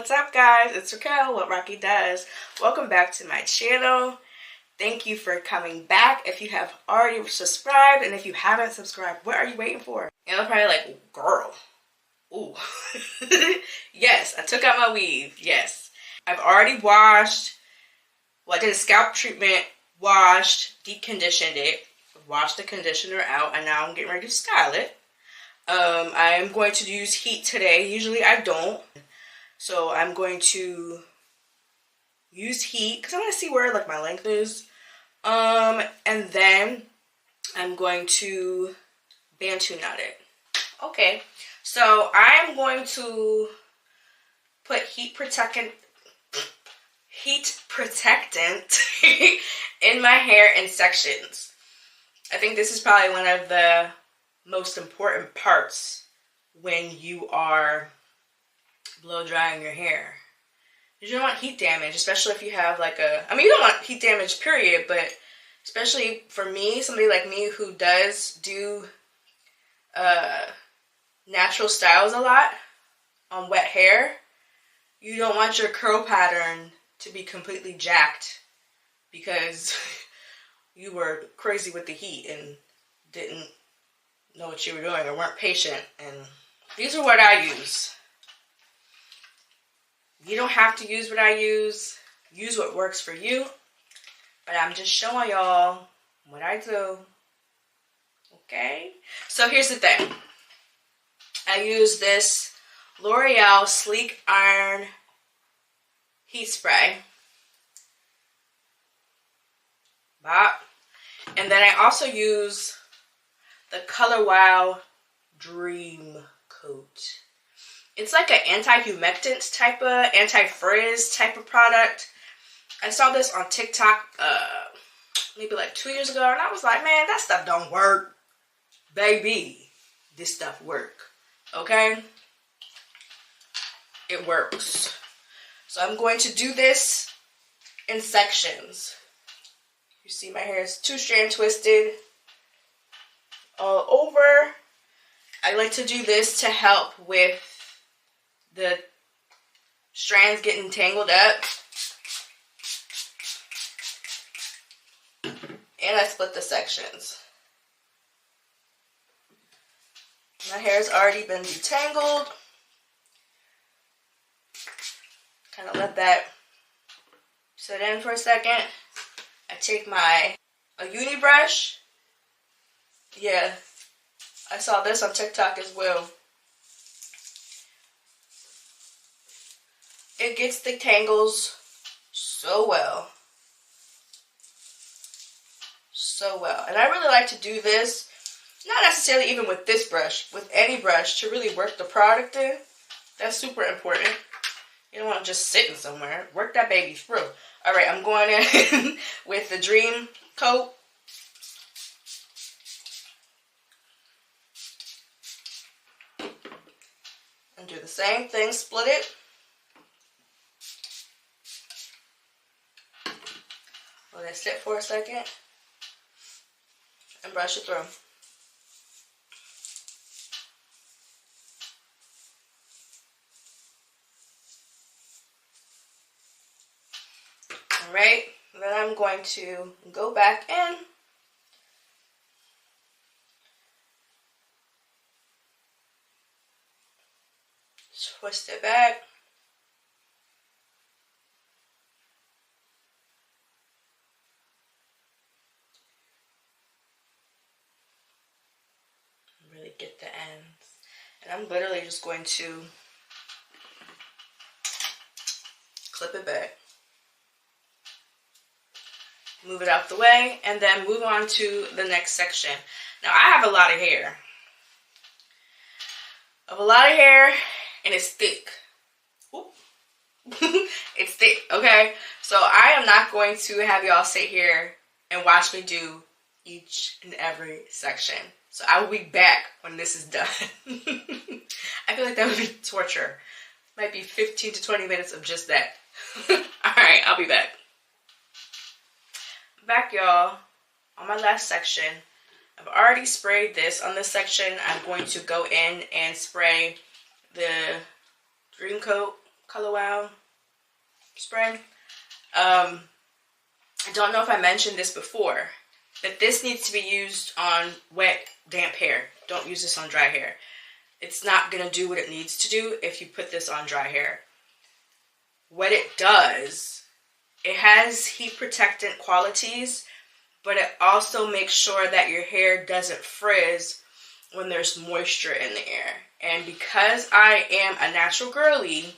What's up, guys? It's Raquel, What Rocky Does. Welcome back to my channel. Thank you for coming back. If you have already subscribed, and if you haven't subscribed, what are you waiting for? And I'm probably like, girl, ooh. Yes, I took out my weave, yes. I've already washed, well, I did a scalp treatment, washed, deep conditioned it, washed the conditioner out, and now I'm getting ready to style it. I am going to use heat today. Usually I don't. So I'm going to use heat because I want to see where like my length is. And then I'm going to Bantu knot it. Okay, so I'm going to put heat protectant in my hair in sections. I think this is probably one of the most important parts when you are blow drying your hair. You don't want heat damage, especially if you have like I mean, you don't want heat damage period, but especially for me, somebody like me who does do natural styles a lot on wet hair, you don't want your curl pattern to be completely jacked because you were crazy with the heat and didn't know what you were doing or weren't patient. And these are what I use. You don't have to use what I use. Use what works for you. But I'm just showing y'all what I do. Okay? So here's the thing. I use this L'Oreal Sleek Iron Heat Spray. Bop. And then I also use the Color Wow Dream Coat. It's like an anti-humectant type of, anti-frizz type of product. I saw this on TikTok maybe like 2 years ago, and I was like, man, that stuff don't work. Baby, this stuff work. Okay? It works. So I'm going to do this in sections. You see my hair is 2-strand twisted all over. I like to do this to help with the strands getting tangled up. And I split the sections. My hair has already been detangled. Kind of let that sit in for a second. I take a uni brush. Yeah, I saw this on TikTok as well. It gets the tangles so well. So well. And I really like to do this, not necessarily even with this brush, with any brush, to really work the product in. That's super important. You don't want to just sitting somewhere. Work that baby through. Alright, I'm going in with the Dream Coat. And do the same thing, split it. Let it sit for a second and brush it through. Alright, then I'm going to go back in. Twist it back. Really get the ends. And I'm literally just going to clip it back. Move it out the way, and then move on to the next section. Now, I have a lot of hair. I have a lot of hair, and it's thick. It's thick, okay? So I am not going to have y'all sit here and watch me do each and every section. So I will be back when this is done. I feel like that would be torture. Might be 15 to 20 minutes of just that. Alright, I'll be back. Back, y'all, on my last section. I've already sprayed this. On this section, I'm going to go in and spray the Dream Coat Color Wow spray. I don't know if I mentioned this before, but this needs to be used on wet, damp hair. Don't use this on dry hair. It's not going to do what it needs to do if you put this on dry hair. What it does, it has heat protectant qualities, but it also makes sure that your hair doesn't frizz when there's moisture in the air. And because I am a natural girly,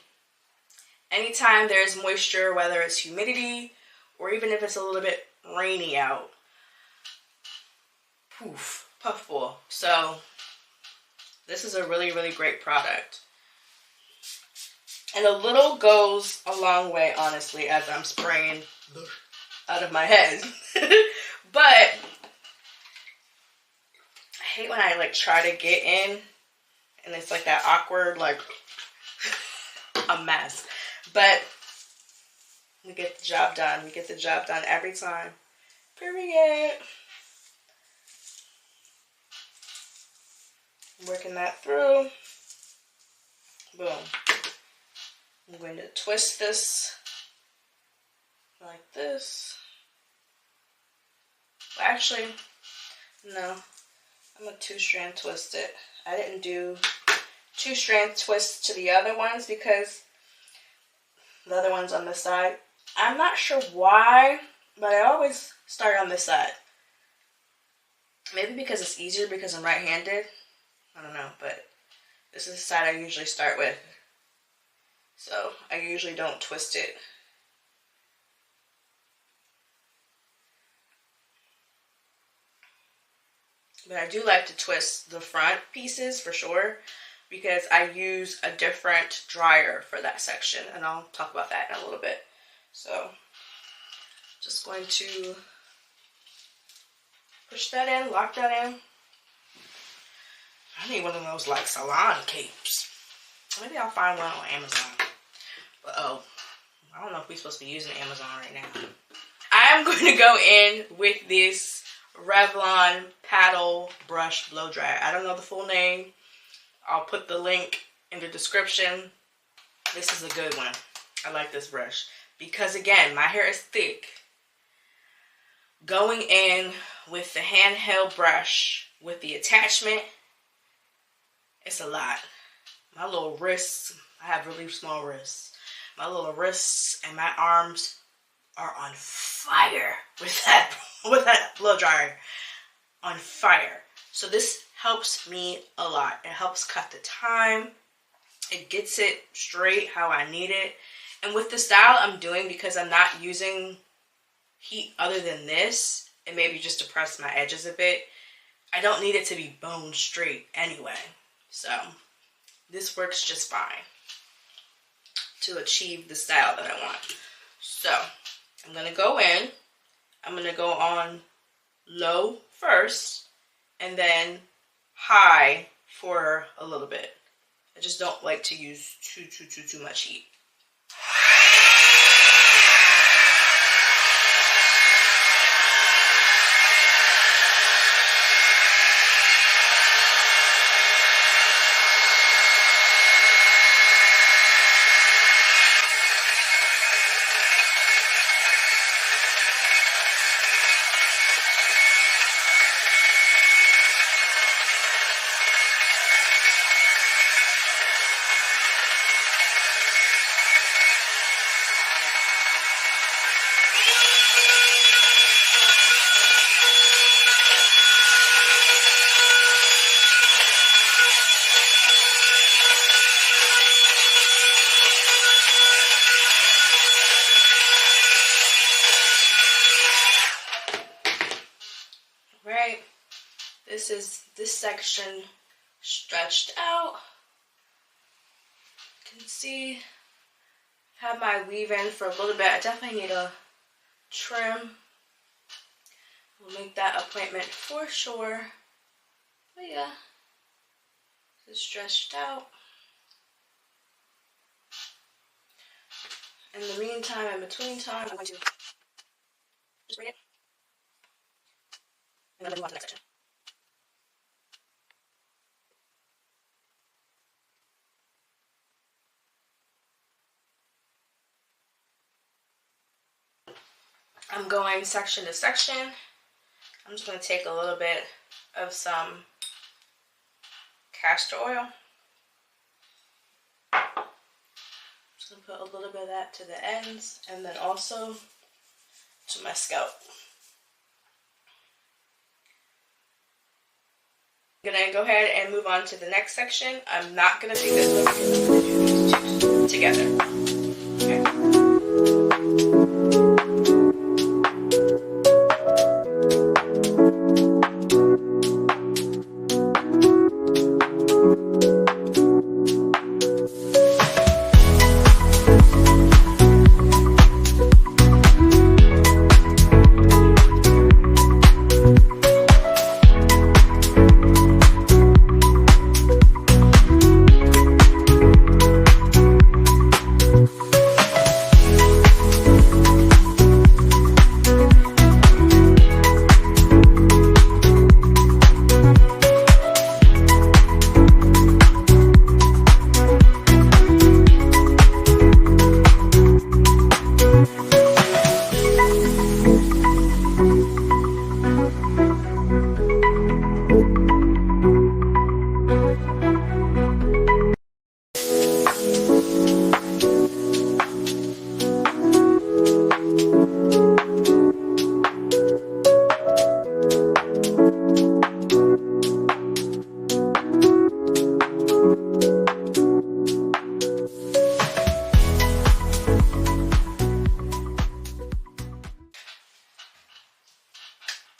anytime there's moisture, whether it's humidity or even if it's a little bit rainy out, poof, puffball. So this is a really, really great product. And a little goes a long way, honestly, as I'm spraying out of my head. But I hate when I like try to get in and it's like that awkward, like a mess. But we get the job done. We get the job done every time. Period. Working that through. Boom. I'm going to twist this like this. Well, actually, no. I'm going to 2-strand twist it. I didn't do 2-strand twists to the other ones because the other one's on this side. I'm not sure why, but I always start on this side. Maybe because it's easier because I'm right-handed. I don't know, but this is the side I usually start with. So I usually don't twist it. But I do like to twist the front pieces for sure because I use a different dryer for that section, and I'll talk about that in a little bit. So just going to push that in, lock that in. I need one of those like salon capes. Maybe I'll find one on Amazon. But I don't know if we're supposed to be using Amazon right now. I'm going to go in with this Revlon paddle brush blow dryer. I don't know the full name. I'll put the link in the description. This is a good one. I like this brush because again, my hair is thick. Going in with the handheld brush with the attachment, it's a lot. My little wrists, I have really small wrists. My little wrists and my arms are on fire with that blow dryer. On fire. So this helps me a lot. It helps cut the time. It gets it straight how I need it. And with the style I'm doing, because I'm not using heat other than this, and maybe just to press my edges a bit, I don't need it to be bone straight anyway. So this works just fine to achieve the style that I want. So I'm going to go in. I'm going to go on low first and then high for a little bit. I just don't like to use too much heat. Right, this section stretched out. You can see I have my weave in for a little bit. I definitely need a trim. We'll make that appointment for sure. But yeah, it's stretched out. In the meantime, in between time, I'm going to just bring it. And then move on to the next section. I'm going section to section. I'm just going to take a little bit of some castor oil. Just going to put a little bit of that to the ends and then also to my scalp. I'm going to go ahead and move on to the next section. I'm not going to do this one because I'm going to do these two together. Okay.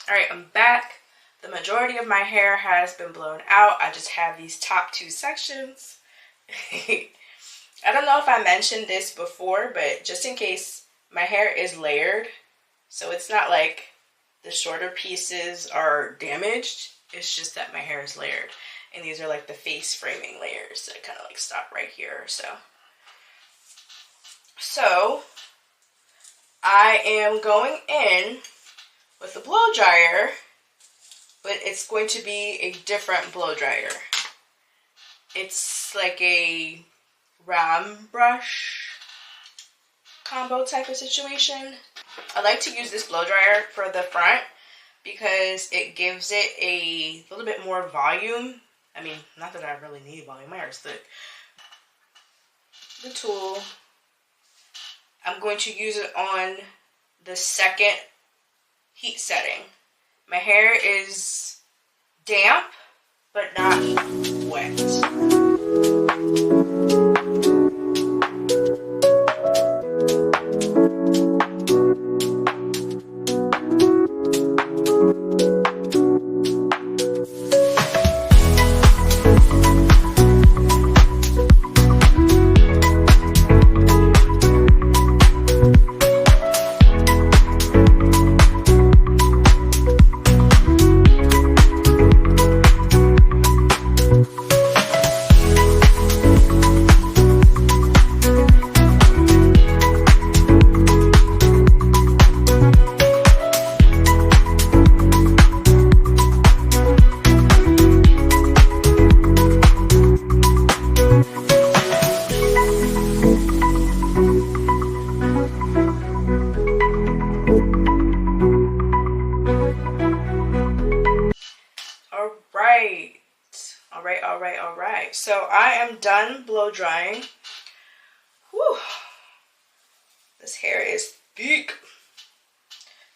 Alright, I'm back. The majority of my hair has been blown out. I just have these top two sections. I don't know if I mentioned this before, but just in case, my hair is layered. So it's not like the shorter pieces are damaged. It's just that my hair is layered. And these are like the face framing layers that kind of like stop right here or so. So I am going in with the blow dryer, but it's going to be a different blow dryer. It's like a round brush combo type of situation. I like to use this blow dryer for the front because it gives it a little bit more volume. I mean, not that I really need volume, my hair is thick. The tool, I'm going to use it on the second heat setting. My hair is damp, but not wet. Alright. So I am done blow drying. Whew. This hair is thick.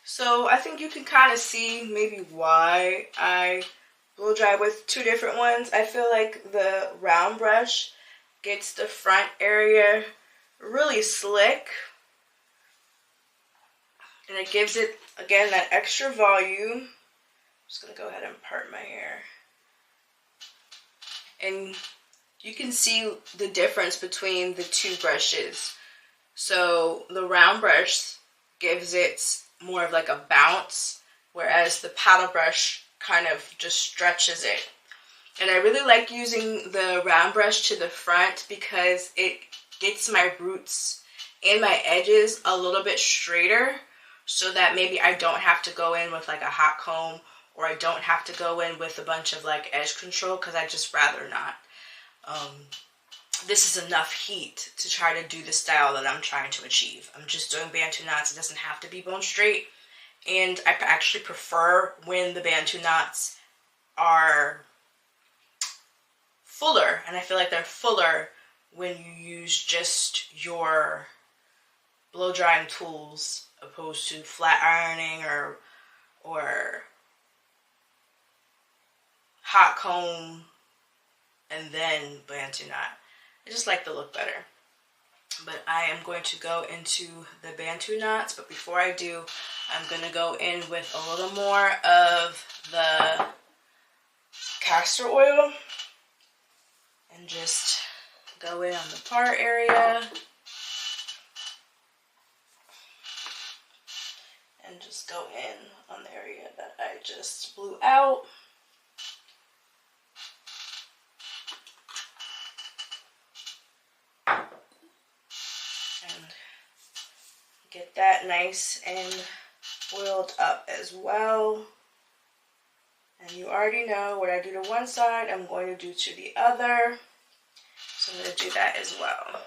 So I think you can kind of see maybe why I blow dry with two different ones. I feel like the round brush gets the front area really slick. And it gives it, again, that extra volume. I'm just going to go ahead and part my hair. And you can see the difference between the two brushes. So the round brush gives it more of like a bounce, whereas the paddle brush kind of just stretches it. And I really like using the round brush to the front because it gets my roots and my edges a little bit straighter, so that maybe I don't have to go in with like a hot comb, or I don't have to go in with a bunch of like edge control, because I just rather not. this is enough heat to try to do the style that I'm trying to achieve. I'm just doing Bantu knots. It doesn't have to be bone straight. And I actually prefer when the Bantu knots are fuller. And I feel like they're fuller when you use just your blow drying tools opposed to flat ironing or hot comb and then Bantu knot. I just like the look better. But I am going to go into the Bantu knots, but before I do, I'm going to go in with a little more of the castor oil and just go in on the part area and just go in on the area that I just blew out. And get that nice and oiled up as well. And you already know what I do to one side, I'm going to do to the other. So I'm going to do that as well.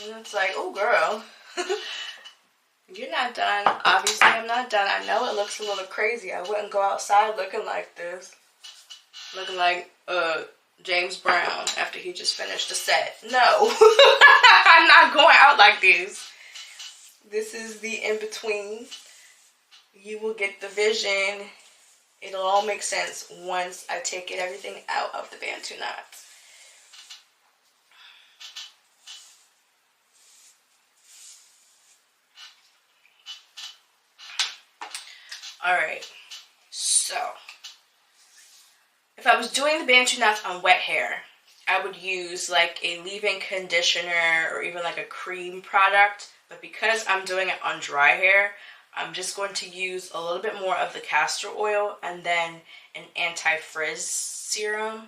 And it's like, oh girl, you're not done. Obviously I'm not done. I know it looks a little crazy. I wouldn't go outside looking like this. Looking like James Brown after he just finished the set. No, I'm not going out like this. This is the in-between. You will get the vision. It'll all make sense once I take everything out of the Bantu knots. Alright, so if I was doing the Bantu knots on wet hair, I would use like a leave-in conditioner or even like a cream product. But because I'm doing it on dry hair, I'm just going to use a little bit more of the castor oil and then an anti-frizz serum,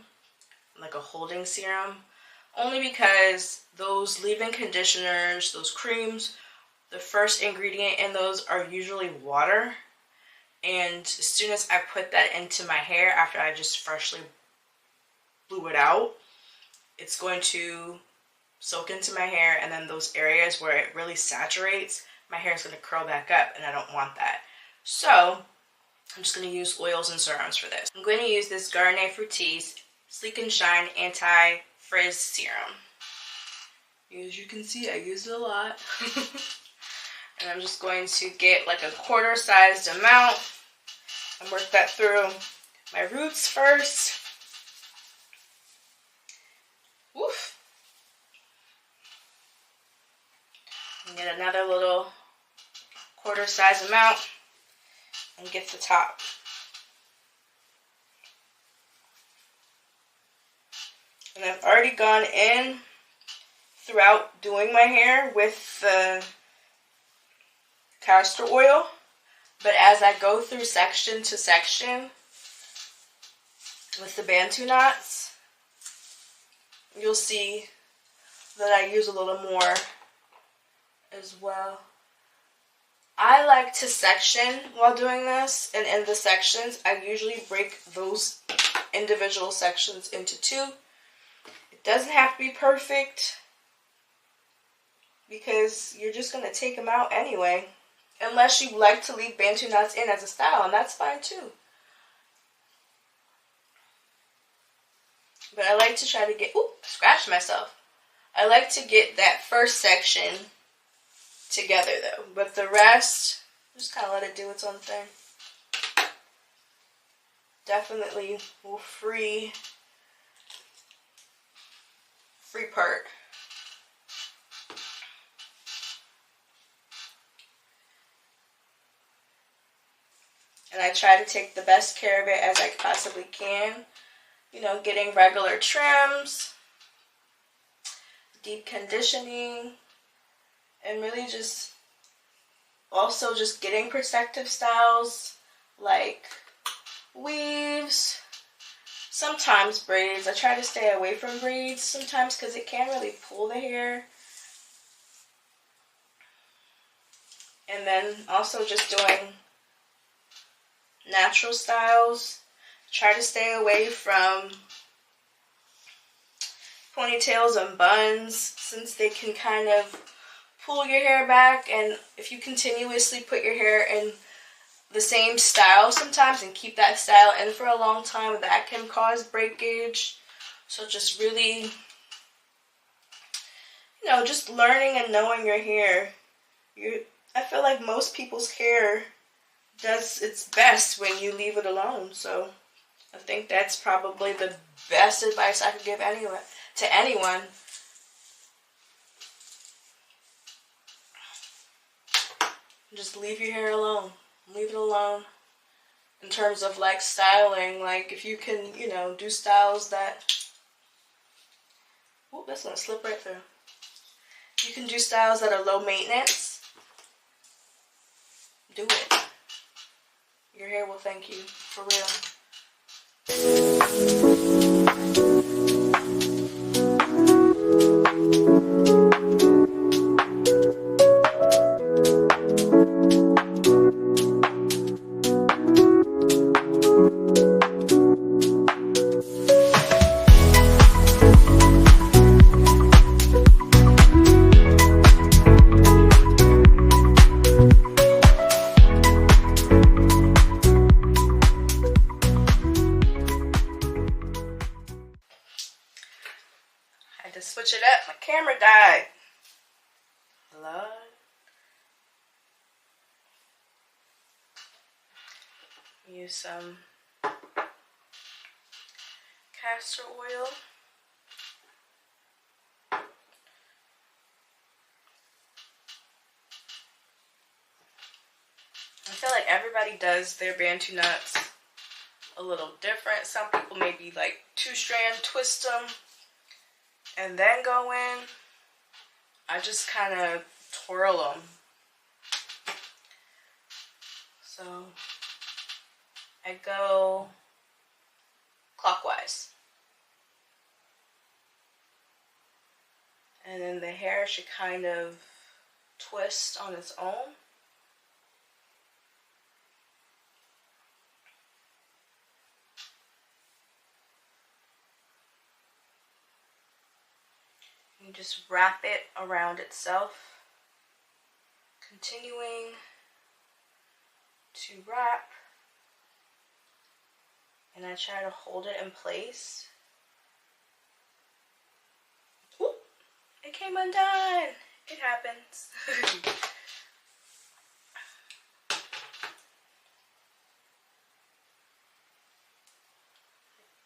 like a holding serum. Only because those leave-in conditioners, those creams, the first ingredient in those are usually water. And as soon as I put that into my hair after I just freshly blew it out, it's going to soak into my hair, and then those areas where it really saturates, my hair is going to curl back up, and I don't want that. So I'm just going to use oils and serums for this. I'm going to use this Garnier Fructis Sleek and Shine Anti-Frizz Serum. As you can see, I use it a lot. And I'm just going to get like a quarter-sized amount and work that through my roots first. Woof. And get another little quarter-sized amount and get the top. And I've already gone in throughout doing my hair with the castor oil, but as I go through section to section with the Bantu knots, you'll see that I use a little more as well. I like to section while doing this, and in the sections, I usually break those individual sections into two. It doesn't have to be perfect because you're just going to take them out anyway. Unless you like to leave Bantu knots in as a style, and that's fine too. But I like to try to get, ooh, scratched myself. I like to get that first section together though. But the rest, just kind of let it do its own thing. Definitely will free part. And I try to take the best care of it as I possibly can. You know, getting regular trims, deep conditioning, and really just also just getting protective styles like weaves, sometimes braids. I try to stay away from braids sometimes because it can really pull the hair. And then also just doing natural styles. Try to stay away from ponytails and buns since they can kind of pull your hair back, and if you continuously put your hair in the same style sometimes and keep that style in for a long time, that can cause breakage. So just really, you know, just learning and knowing your hair. I feel like most people's hair does its best when you leave it alone. So I think that's probably the best advice I could give to anyone. Just leave your hair alone. Leave it alone. In terms of like styling, like if you can, you know, do styles that, oh, that's gonna slip right through. You can do styles that are low maintenance. Do it. Your hair will thank you, for real. I had to switch it up. My camera died. Lord. Use some castor oil. I feel like everybody does their Bantu nuts a little different. Some people maybe like 2-strand twist them and then go in. I just kind of twirl them. So I go clockwise. And then the hair should kind of twist on its own. You just wrap it around itself, continuing to wrap, and I try to hold it in place. Whoop, it came undone. It happens.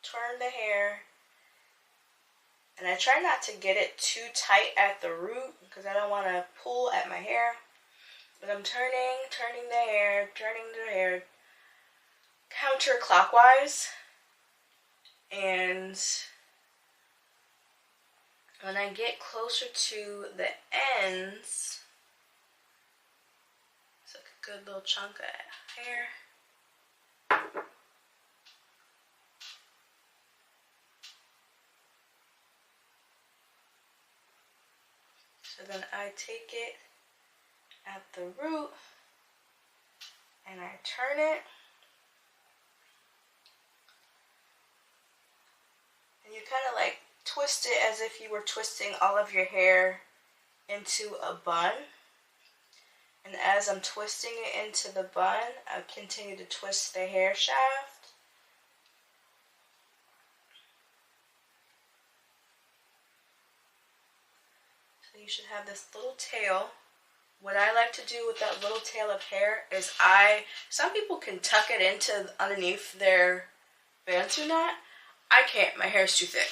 Turn the hair. And I try not to get it too tight at the root because I don't want to pull at my hair. But I'm turning the hair counterclockwise. And when I get closer to the ends, it's like a good little chunk of hair. So then I take it at the root and I turn it. And you kind of like twist it as if you were twisting all of your hair into a bun. And as I'm twisting it into the bun, I continue to twist the hair shaft. You should have this little tail. What I like to do with that little tail of hair is some people can tuck it into underneath their Bantu knot. I can't, my hair is too thick.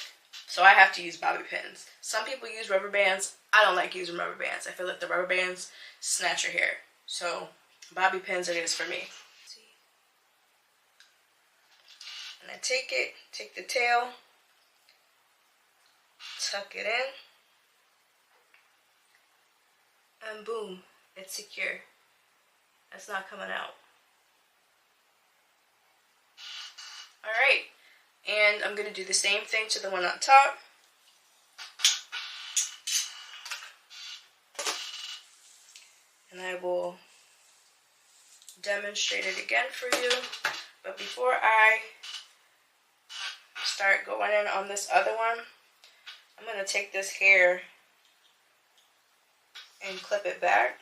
So I have to use bobby pins. Some people use rubber bands. I don't like using rubber bands. I feel like the rubber bands snatch your hair. So bobby pins it is for me. And I take the tail, tuck it in. And boom, it's secure. It's not coming out. Alright, And I'm going to do the same thing to the one on top. And I will demonstrate it again for you. But before I start going in on this other one, I'm going to take this hair and clip it back,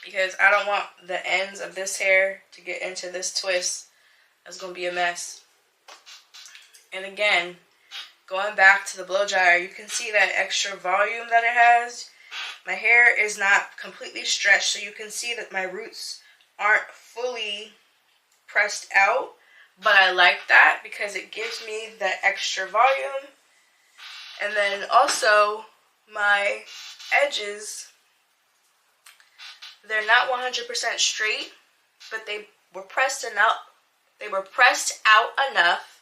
because I don't want the ends of this hair to get into this twist. That's going to be a mess. And again, going back to the blow dryer, you can see that extra volume that it has. My hair is not completely stretched, so you can see that my roots aren't fully pressed out, but I like that because it gives me that extra volume. And then also my edges, they're not 100% straight, but they were pressed out enough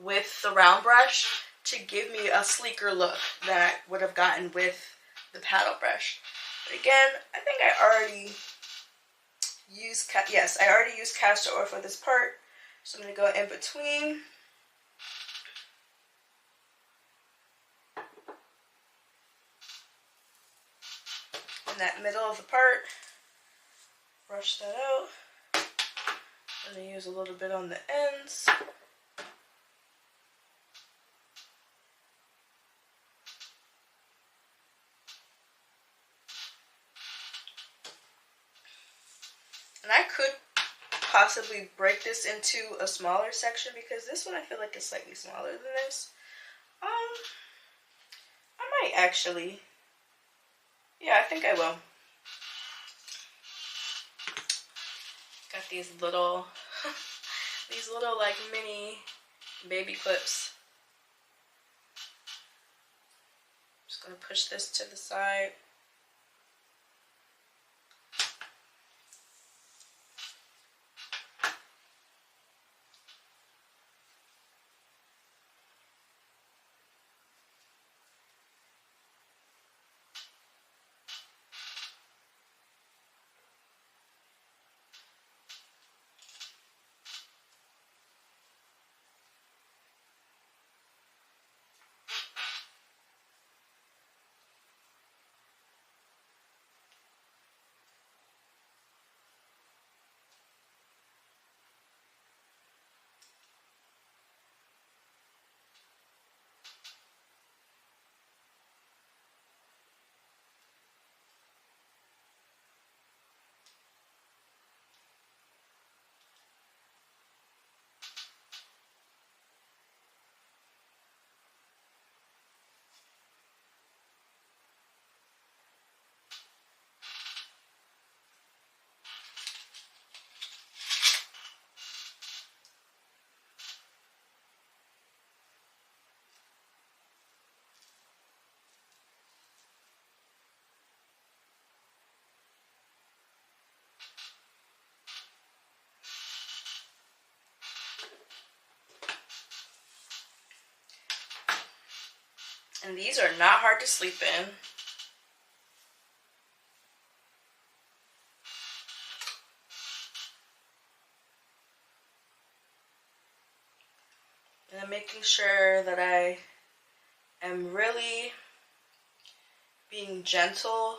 with the round brush to give me a sleeker look than I would have gotten with the paddle brush. But again, I think I already used castor oil for this part, so I'm going to go in between. In that middle of the part, brush that out. I'm going to use a little bit on the ends. And I could possibly break this into a smaller section, because this one I feel like is slightly smaller than this. I might actually. Yeah, I think I will. Got these little, like mini baby clips. Just gonna push this to the side. And these are not hard to sleep in. And I'm making sure that I am really being gentle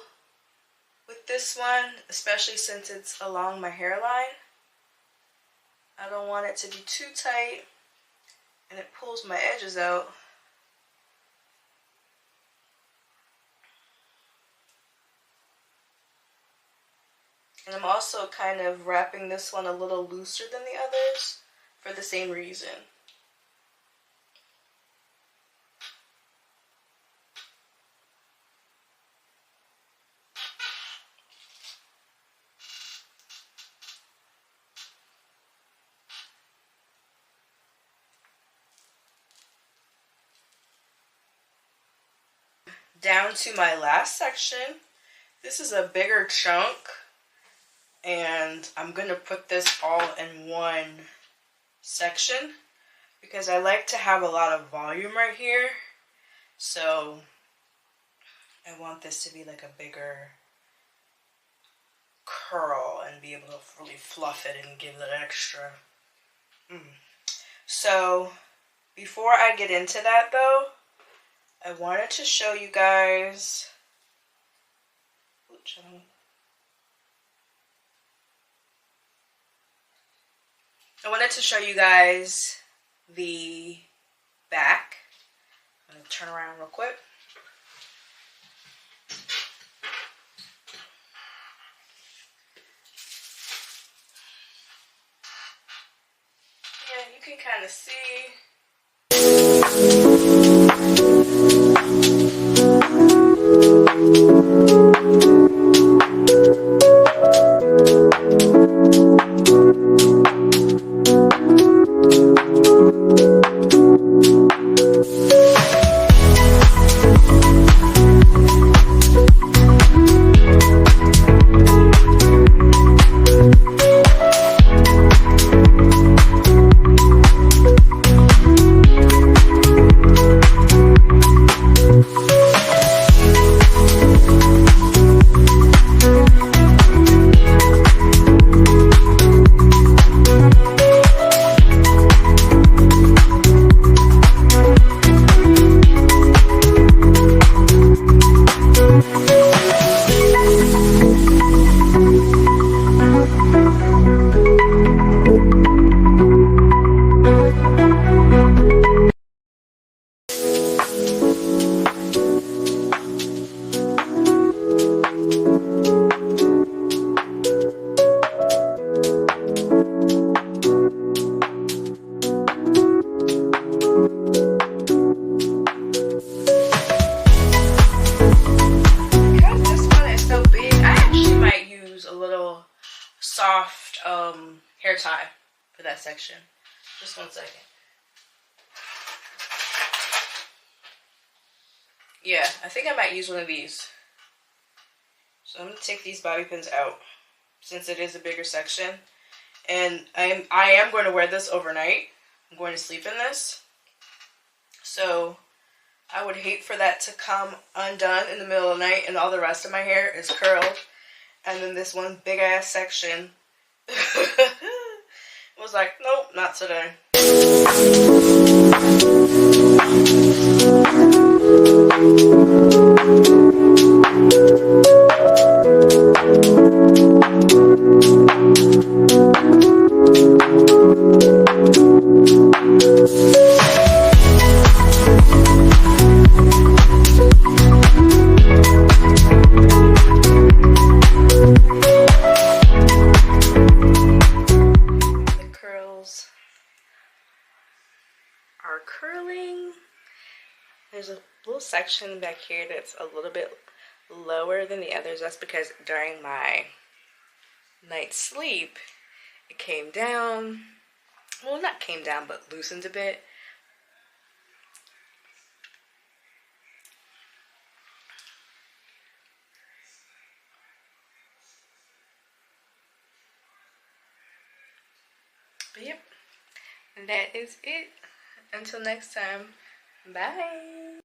with this one, especially since it's along my hairline. I don't want it to be too tight and it pulls my edges out. And I'm also kind of wrapping this one a little looser than the others for the same reason. Down to my last section. This is a bigger chunk, and I'm going to put this all in one section because I like to have a lot of volume right here. So I want this to be like a bigger curl and be able to really fluff it and give it extra. So before I get into that though, I wanted to show you guys, the back. I'm going to turn around real quick. Yeah, you can kind of see. Soft hair tie for that section. Just 1 second. Yeah, I think I might use one of these. So I'm gonna take these bobby pins out since it is a bigger section, and I am going to wear this overnight. I'm going to sleep in this, so I would hate for that to come undone in the middle of the night and all the rest of my hair is curled, and then this one big ass section was like, nope, not today. Are curling. There's a little section back here that's a little bit lower than the others. That's because during my night's sleep it came down. Well, not came down, but loosened a bit. But yep, that is it. Until next time, bye.